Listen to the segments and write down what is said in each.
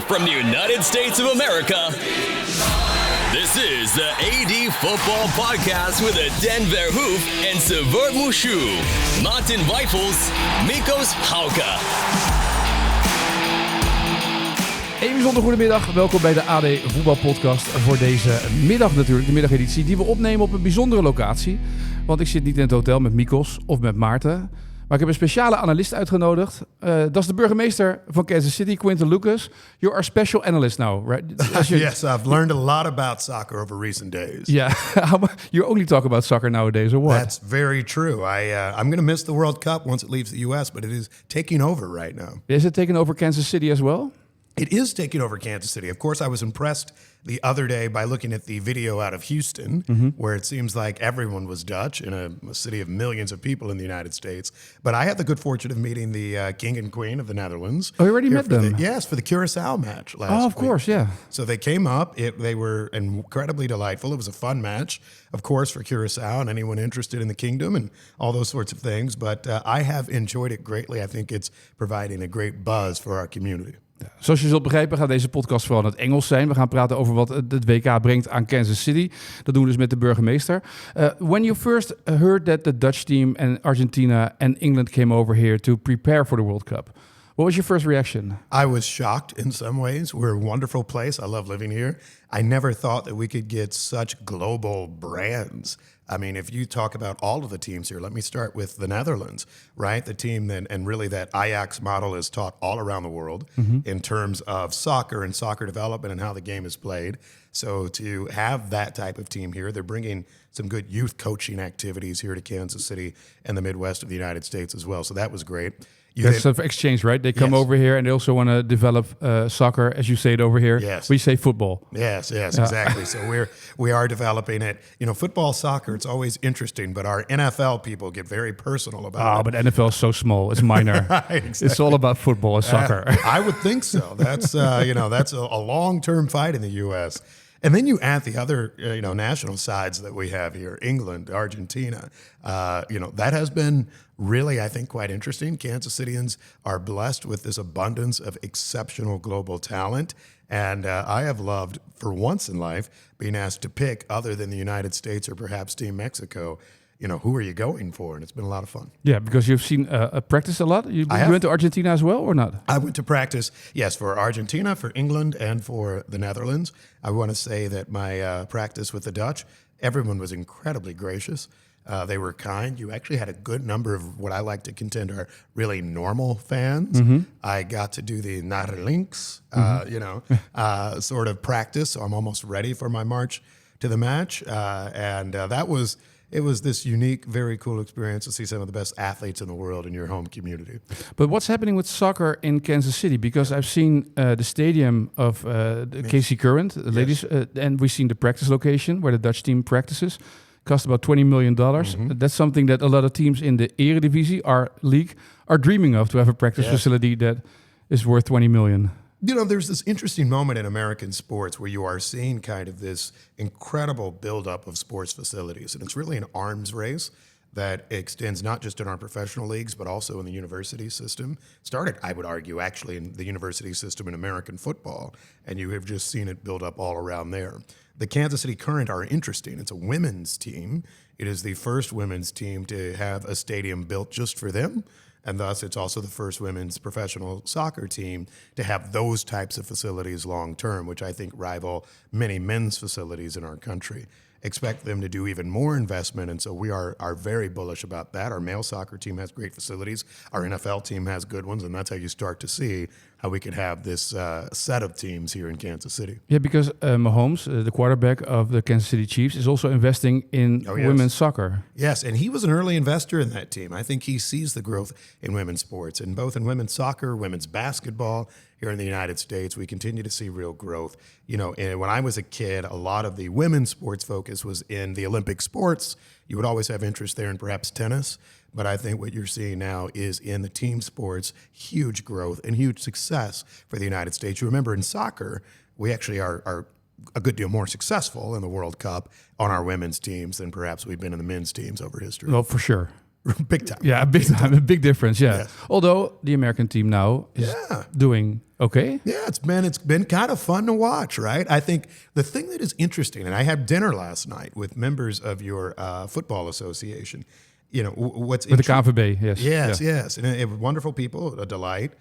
from the United States of America, this is the AD Football Podcast with Etienne Verhoeff en Severt Mouchou, Martin Weifels, Mikos Hauka. Een bijzonder goedemiddag, welkom bij de AD Voetbalpodcast voor deze middag natuurlijk, de middageditie die we opnemen op een bijzondere locatie. Want ik zit niet in het hotel met Mikos of met Maarten, maar ik heb een speciale analist uitgenodigd. Dat is de burgemeester van Kansas City, Quinton Lucas. You are a special analyst now, right? Yes, I've learned a lot about soccer over recent days. Yeah, you only talk about soccer nowadays, or what? That's very true. I'm going to miss the World Cup once it leaves the U.S., but it is taking over right now. Is it taking over Kansas City as well? It is taking over Kansas City. Of course, I was impressed the other day by looking at the video out of Houston, where it seems like everyone was Dutch in a city of millions of people in the United States. But I had the good fortune of meeting the king and queen of the Netherlands. Oh, you already met them? Yes, for the Curaçao match last week. Oh, of course, yeah. So they came up. They were incredibly delightful. It was a fun match, of course, for Curaçao and anyone interested in the kingdom and all those sorts of things. But I have enjoyed it greatly. I think it's providing a great buzz for our community. Ja, zoals je zult begrijpen gaat deze podcast vooral in het Engels zijn. We gaan praten over wat het WK brengt aan Kansas City. Dat doen we dus met de burgemeester. When you first heard that the Dutch team and Argentina and England came over here to prepare for the World Cup, what was your first reaction? I was shocked in some ways. We're a wonderful place. I love living here. I never thought that we could get such global brands. I mean, if you talk about all of the teams here, let me start with the Netherlands, right? The team and really that Ajax model is taught all around the world in terms of soccer and soccer development and how the game is played. So to have that type of team here, they're bringing some good youth coaching activities here to Kansas City and the Midwest of the United States as well. So that was great. That's an exchange, right? They come over here and they also want to develop soccer, as you say it over here. Yes. We say football. Yes, exactly. So we are developing it. You know, football, soccer, it's always interesting, but our NFL people get very personal about it. But NFL is so small. It's minor. Right, exactly. It's all about football and soccer. I would think so. That's, that's a long-term fight in the U.S., and then you add the other, national sides that we have here, England, Argentina. That has been really, I think, quite interesting. Kansas Cityans are blessed with this abundance of exceptional global talent. And I have loved, for once in life, being asked to pick, other than the United States or perhaps Team Mexico, who are you going for? And it's been a lot of fun. Yeah, because you've seen practice a lot. You went to Argentina as well, or not? I went to practice, yes, for Argentina, for England, and for the Netherlands. I want to say that my practice with the Dutch, everyone was incredibly gracious. They were kind. You actually had a good number of what I like to contend are really normal fans. I got to do the naar links, sort of practice. So I'm almost ready for my march to the match. It was this unique, very cool experience to see some of the best athletes in the world in your home community. But what's happening with soccer in Kansas City? Because I've seen the stadium of the KC Current, the ladies, and we've seen the practice location where the Dutch team practices. Cost about $20 million. That's something that a lot of teams in the Eredivisie, our league, are dreaming of, to have a practice facility that is worth $20 million. There's this interesting moment in American sports where you are seeing kind of this incredible buildup of sports facilities. And it's really an arms race that extends not just in our professional leagues, but also in the university system. Started, I would argue, actually in the university system in American football. And you have just seen it build up all around there. The Kansas City Current are interesting. It's a women's team. It is the first women's team to have a stadium built just for them. And thus, it's also the first women's professional soccer team to have those types of facilities long term, which I think rival many men's facilities in our country. Expect them to do even more investment, and so we are very bullish about that. Our male soccer team has great facilities. Our NFL team has good ones, and that's how you start to see how we could have this set of teams here in Kansas City. Yeah, because Mahomes, the quarterback of the Kansas City Chiefs, is also investing in women's soccer. Yes, and he was an early investor in that team. I think he sees the growth in women's sports, and both in women's soccer, women's basketball. Here in the United States, we continue to see real growth. And when I was a kid, a lot of the women's sports focus was in the Olympic sports. You would always have interest there in perhaps tennis. But I think what you're seeing now is in the team sports, huge growth and huge success for the United States. You remember in soccer, we actually are a good deal more successful in the World Cup on our women's teams than perhaps we've been in the men's teams over history. Well, for sure. Big time. Yeah, big time. A big difference, yeah. Yes. Although the American team now is doing Okay. Yeah, it's been kind of fun to watch, right? I think the thing that is interesting, and I had dinner last night with members of your football association. You know, what's with the KVB, yes. Yes, and wonderful people, a delight.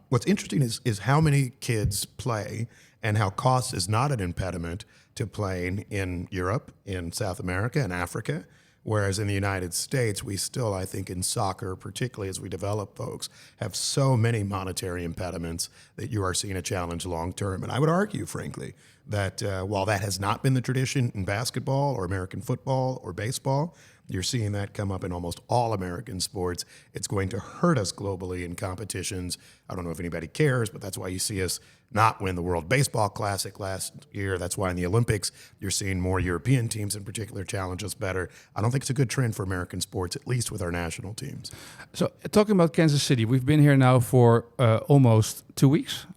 What's interesting is how many kids play and how cost is not an impediment to playing in Europe, in South America, and Africa. Whereas in the United States, we still, I think, in soccer, particularly as we develop folks, have so many monetary impediments that you are seeing a challenge long term. And I would argue, frankly, that while that has not been the tradition in basketball or American football or baseball, you're seeing that come up in almost all American sports. It's going to hurt us globally in competitions. I don't know if anybody cares, but that's why you see us not win the World Baseball Classic last year. That's why in the Olympics, you're seeing more European teams in particular challenge us better. I don't think it's a good trend for American sports, at least with our national teams. So talking about Kansas City, we've been here now for almost 2 weeks,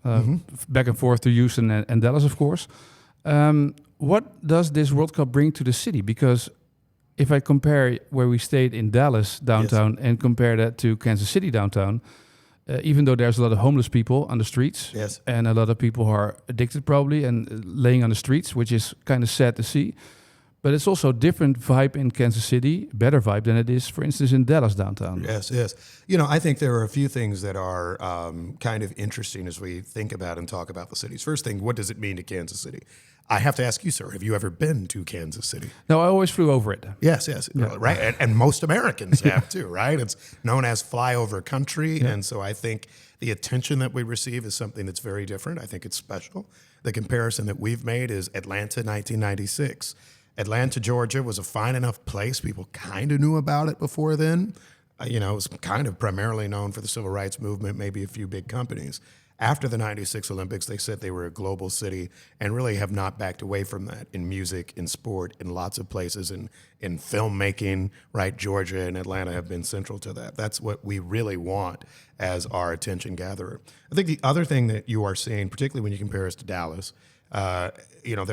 back and forth to Houston and Dallas, of course. What does this World Cup bring to the city? Because if I compare where we stayed in Dallas downtown and compare that to Kansas City downtown, even though there's a lot of homeless people on the streets and a lot of people who are addicted probably and laying on the streets, which is kind of sad to see. But it's also a different vibe in Kansas City, better vibe than it is, for instance, in Dallas downtown. Yes. You know, I think there are a few things that are kind of interesting as we think about and talk about the cities. First thing, what does it mean to Kansas City? I have to ask you, sir, have you ever been to Kansas City? No, I always flew over it. Yes, right. And most Americans have too, right? It's known as flyover country. Yeah. And so I think the attention that we receive is something that's very different. I think it's special. The comparison that we've made is Atlanta 1996. Atlanta, Georgia was a fine enough place. People kind of knew about it before then. It was kind of primarily known for the civil rights movement, maybe a few big companies. After the 96 Olympics, they said they were a global city and really have not backed away from that in music, in sport, in lots of places, in filmmaking, right? Georgia and Atlanta have been central to that. That's what we really want as our attention gatherer. I think the other thing that you are seeing, particularly when you compare us to Dallas, there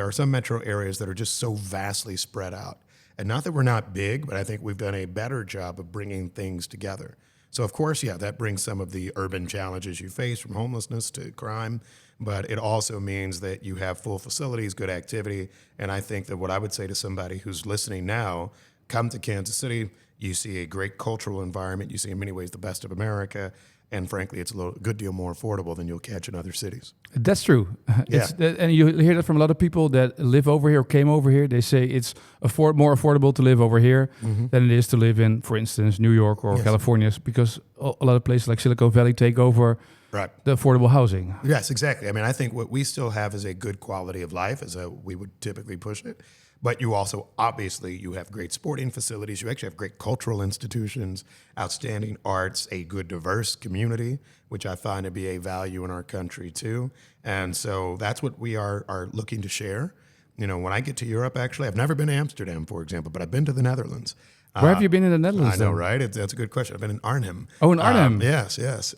are some metro areas that are just so vastly spread out. And not that we're not big, but I think we've done a better job of bringing things together. So, of course, that brings some of the urban challenges you face from homelessness to crime, but it also means that you have full facilities, good activity, and I think that what I would say to somebody who's listening now, come to Kansas City, you see a great cultural environment, you see in many ways the best of America, and frankly, it's a good deal more affordable than you'll catch in other cities. That's true. And you hear that from a lot of people that live over here or came over here. They say it's more affordable to live over here than it is to live in, for instance, New York or California, because a lot of places like Silicon Valley take over the affordable housing. Yes, exactly. I mean, I think what we still have is a good quality of life, as we would typically push it. But you also, obviously, you have great sporting facilities. You actually have great cultural institutions, outstanding arts, a good diverse community, which I find to be a value in our country too. And so that's what we are looking to share. When I get to Europe, actually, I've never been to Amsterdam, for example, but I've been to the Netherlands. Where have you been in the Netherlands? I know, right? That's a good question. I've been in Arnhem. Oh, in Arnhem. Yes.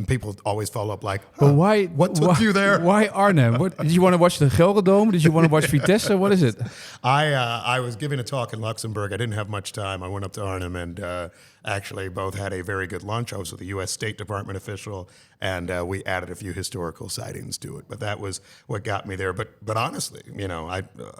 People always follow up like, but what took you there? Why Arnhem? Did you want to watch the Gelredome? Did you want to watch Vitesse? What is it? I was giving a talk in Luxembourg. I didn't have much time. I went up to Arnhem and actually both had a very good lunch. I was with a U.S. State Department official, and we added a few historical sightings to it. But that was what got me there. But honestly,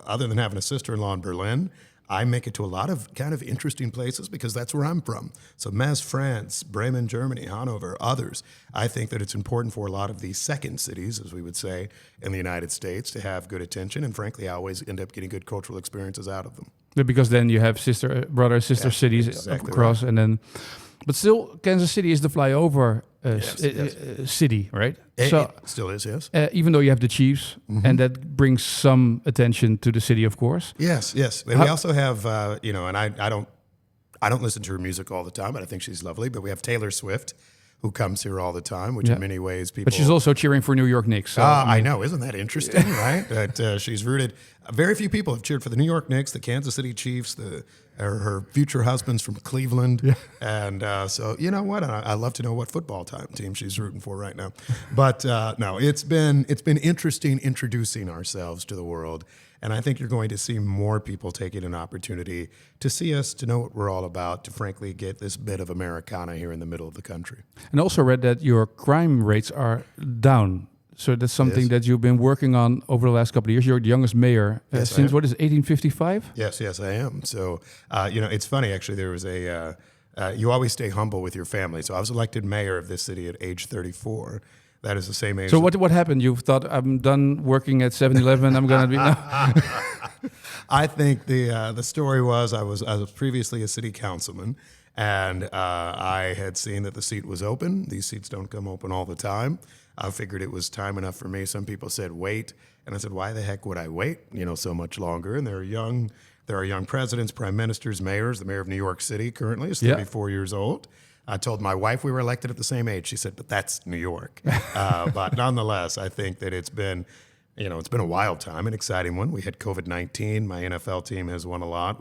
other than having a sister-in-law in Berlin, I make it to a lot of kind of interesting places because that's where I'm from. So Metz, France, Bremen, Germany, Hanover, others. I think that it's important for a lot of these second cities, as we would say, in the United States to have good attention. And frankly, I always end up getting good cultural experiences out of them. Yeah, because then you have sister cities across. Right. And then, but still, Kansas City is the flyover city, right? It still is, yes. Even though you have the Chiefs, and that brings some attention to the city, of course. Yes. And we also have, and I don't listen to her music all the time, but I think she's lovely. But we have Taylor Swift, who comes here all the time, which in many ways people... But she's also cheering for New York Knicks. So, I know. Isn't that interesting, right? That she's rooted... very few people have cheered for the New York Knicks, the Kansas City Chiefs, her future husband's from Cleveland. Yeah. And so, you know what? I love to know what football team she's rooting for right now. But no, it's been interesting introducing ourselves to the world. And I think you're going to see more people taking an opportunity to see us, to know what we're all about, to frankly get this bit of Americana here in the middle of the country. And also read that your crime rates are down. So that's something that you've been working on over the last couple of years. You're the youngest mayor since, what is it, 1855? Yes, I am. So, it's funny, actually, there was you always stay humble with your family. So I was elected mayor of this city at age 34. That is the same age. So what happened? You thought, I'm done working at 7-Eleven, I'm going to be... No. I think the story was I was previously a city councilman, and I had seen that the seat was open. These seats don't come open all the time. I figured it was time enough for me. Some people said wait, and I said, why the heck would I wait, so much longer? And there are young presidents, prime ministers, mayors. The mayor of New York City currently is 34 years old. I told my wife we were elected at the same age. She said, but that's New York. But nonetheless, I think that it's been a wild time, an exciting one. We had COVID-19. My NFL team has won a lot.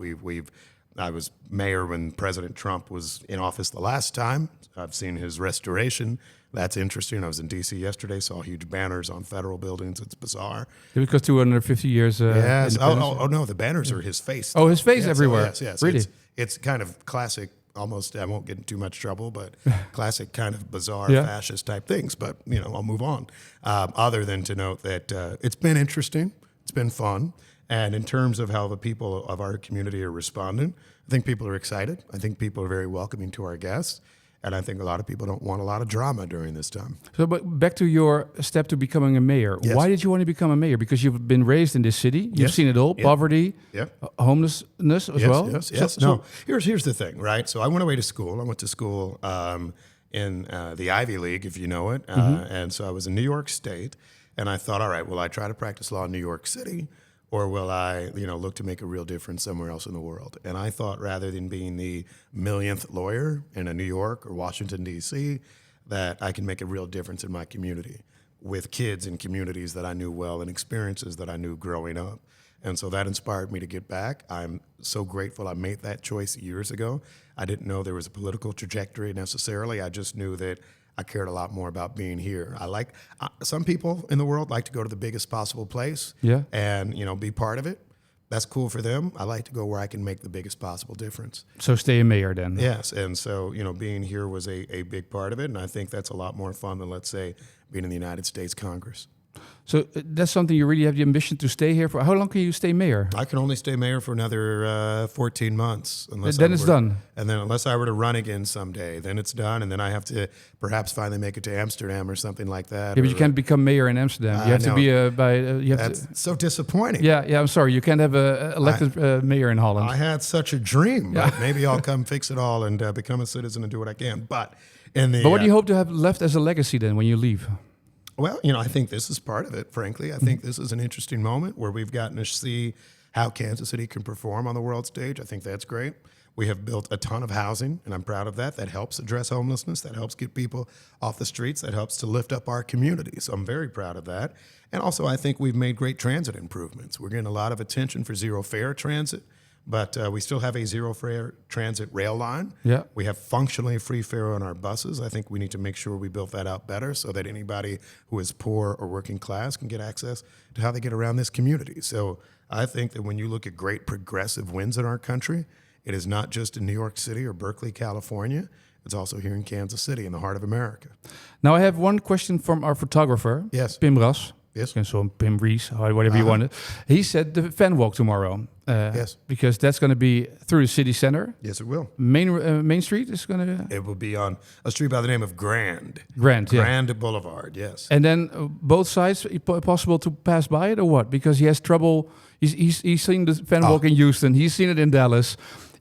I was mayor when President Trump was in office the last time. I've seen his restoration. That's interesting. I was in D.C. yesterday, saw huge banners on federal buildings. It's bizarre. Because 250 years. Yes. Oh, no, the banners are his face. Oh, his face everywhere. Yes. Really? It's kind of classic. Almost, I won't get in too much trouble, but classic kind of bizarre fascist type things. But, I'll move on. Other than to note that it's been interesting. It's been fun. And in terms of how the people of our community are responding, I think people are excited. I think people are very welcoming to our guests. And I think a lot of people don't want a lot of drama during this time. So, but back to your step to becoming a mayor. Yes. Why did you want to become a mayor? Because you've been raised in this city. You've seen it all, poverty, homelessness as well. Yes. No, here's the thing, right? So I went away to school. I went to school in the Ivy League, if you know it. And so I was in New York State. And I thought, all right, will I try to practice law in New York City? Or will I, look to make a real difference somewhere else in the world? And I thought rather than being the millionth lawyer in New York or Washington, D.C., that I can make a real difference in my community with kids in communities that I knew well and experiences that I knew growing up. And so that inspired me to get back. I'm so grateful I made that choice years ago. I didn't know there was a political trajectory necessarily. I just knew that I cared a lot more about being here. Some people in the world like to go to the biggest possible place and, be part of it. That's cool for them. I like to go where I can make the biggest possible difference. So stay a mayor then. Yes. And so, being here was a big part of it. And I think that's a lot more fun than, let's say, being in the United States Congress. So that's something you really have the ambition to stay here for. How long can you stay mayor? I can only stay mayor for another 14 months. Then it's done. And then unless I were to run again someday, then it's done. And then I have to perhaps finally make it to Amsterdam or something like that. Yeah, but you can't become mayor in Amsterdam. You have to be That's so disappointing. Yeah, I'm sorry. You can't have a elected mayor in Holland. I had such a dream. But maybe I'll come fix it all and become a citizen and do what I can. But what do you hope to have left as a legacy then when you leave? Well, I think this is part of it, frankly. I think this is an interesting moment where we've gotten to see how Kansas City can perform on the world stage. I think that's great. We have built a ton of housing, and I'm proud of that. That helps address homelessness. That helps get people off the streets. That helps to lift up our community. So I'm very proud of that. And also, I think we've made great transit improvements. We're getting a lot of attention for zero fare transit. But we still have a zero fare transit rail line. Yeah. We have functionally free fare on our buses. I think we need to make sure we build that out better so that anybody who is poor or working class can get access to how they get around this community. So I think that when you look at great progressive wins in our country, it is not just in New York City or Berkeley, California. It's also here in Kansas City, in the heart of America. Now I have one question from our photographer, Pim Ras. Yes. So Pim Rees, whatever you want. He said the fan walk tomorrow. Yes. Because that's going to be through the city center. Yes, it will. Main Street is going to... It will be on a street by the name of Grand. Grand Boulevard, yes. And then both sides, possible to pass by it or what? Because he has trouble. He's seen the fan walk in Houston. He's seen it in Dallas.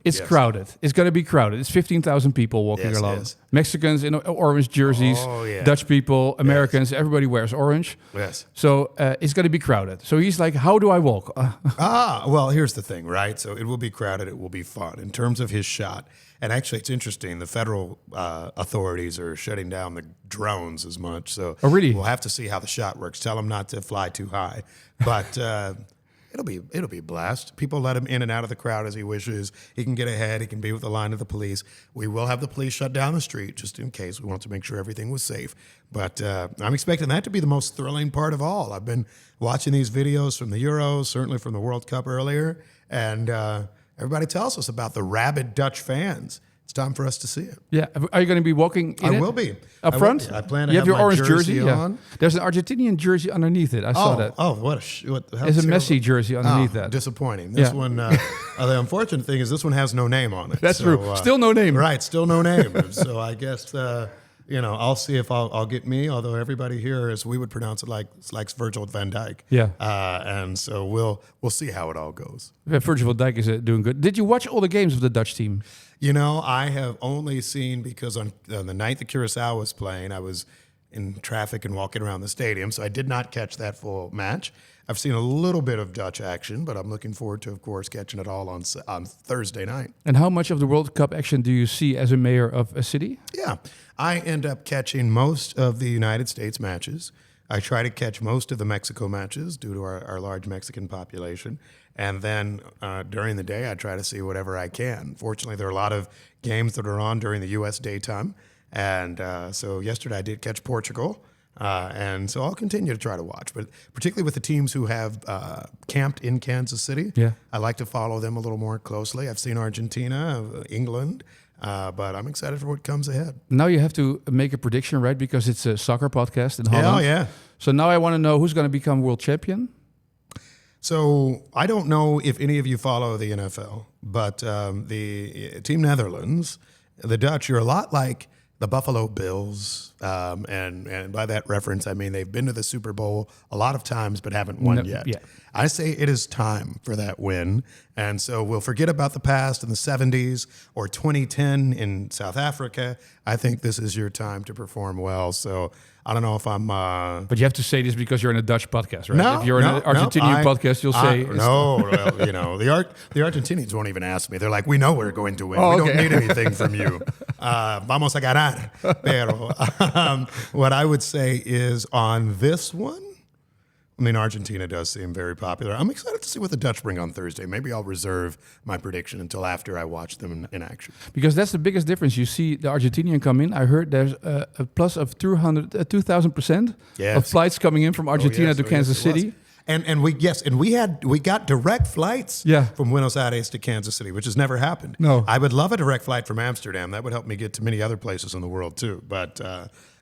It's crowded. It's going to be crowded. It's 15,000 people walking along. Yes. Mexicans in orange jerseys, Dutch people, Americans, everybody wears orange. Yes. So it's going to be crowded. So he's like, how do I walk? Well, here's the thing, right? So it will be crowded. It will be fun. In terms of his shot, and actually it's interesting, the federal authorities are shutting down the drones as much. So really? We'll have to see how the shot works. Tell them not to fly too high. But... It'll be a blast. People let him in and out of the crowd as he wishes. He can get ahead. He can be with the line of the police. We will have the police shut down the street just in case. We want to make sure everything was safe. But I'm expecting that to be the most thrilling part of all. I've been watching these videos from the Euros, certainly from the World Cup earlier, and everybody tells us about the rabid Dutch fans. It's time for us to see it. Yeah. Are you going to be walking in I will be. Up front? I plan to you have your my orange jersey on. Yeah. There's an Argentinian jersey underneath it. I saw that. Oh, what There's a Messi jersey underneath that. Disappointing. This one, the unfortunate thing is this one has no name on it. That's true. Still no name. Right, still no name. So I guess, I'll see if I'll get me, although everybody here, as we would pronounce it, likes Virgil van Dijk. Yeah. And so we'll see how it all goes. Yeah, Virgil van Dijk is doing good. Did you watch all the games of the Dutch team? I have only seen, because on the night that Curaçao was playing, I was in traffic and walking around the stadium, so I did not catch that full match. I've seen a little bit of Dutch action, but I'm looking forward to, of course, catching it all on Thursday night. And how much of the World Cup action do you see as a mayor of a city? Yeah, I end up catching most of the United States matches. I try to catch most of the Mexico matches due to our large Mexican population. And then during the day, I try to see whatever I can. Fortunately, there are a lot of games that are on during the U.S. daytime. And so yesterday I did catch Portugal. And so I'll continue to try to watch. But particularly with the teams who have camped in Kansas City, I like to follow them a little more closely. I've seen Argentina, England. But I'm excited for what comes ahead. Now you have to make a prediction, right? Because it's a soccer podcast in Holland. Oh, yeah. So now I want to know who's going to become world champion. So I don't know if any of you follow the NFL, but the Team Netherlands, the Dutch, you're a lot like the Buffalo Bills. And by that reference, I mean they've been to the Super Bowl a lot of times but haven't won yet. Yeah. I say it is time for that win. And so we'll forget about the past in the 70s or 2010 in South Africa. I think this is your time to perform well. So I don't know if I'm... But you have to say this because you're in a Dutch podcast, right? No, if you're in an Argentinian podcast, you'll say... No, well, the Argentinians won't even ask me. They're like, we know we're going to win. We don't need anything from you. Vamos a ganar. Pero what I would say is on this one, I mean, Argentina does seem very popular. I'm excited to see what the Dutch bring on Thursday. Maybe I'll reserve my prediction until after I watch them in action. Because that's the biggest difference. You see the Argentinian come in. I heard there's a plus of 2,000% of flights coming in from Argentina to Kansas City. And we got direct flights from Buenos Aires to Kansas City, which has never happened. No. I would love a direct flight from Amsterdam. That would help me get to many other places in the world too. But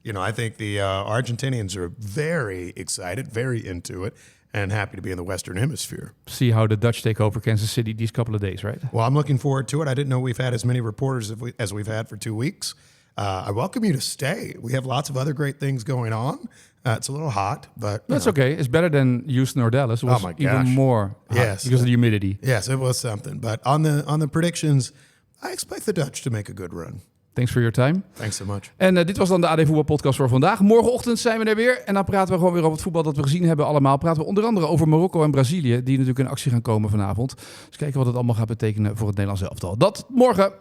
I think the Argentinians are very excited, very into it, and happy to be in the Western Hemisphere. See how the Dutch take over Kansas City these couple of days, right? Well, I'm looking forward to it. I didn't know we've had as many reporters as we've had for 2 weeks. I welcome you to stay. We have lots of other great things going on. It's a little hot, but... That's okay. It's better than Houston or Dallas. It was even more hot because of the humidity. Yes, it was something. But on the predictions, I expect the Dutch to make a good run. Thanks for your time. Thanks so much. En dit was dan de AD Voetbalpodcast voor vandaag. Morgenochtend zijn we er weer. En dan praten we gewoon weer over het voetbal dat we gezien hebben allemaal. Praten we onder andere over Marokko en Brazilië, die natuurlijk in actie gaan komen vanavond. Dus kijken wat het allemaal gaat betekenen voor het Nederlands elftal. Dat morgen.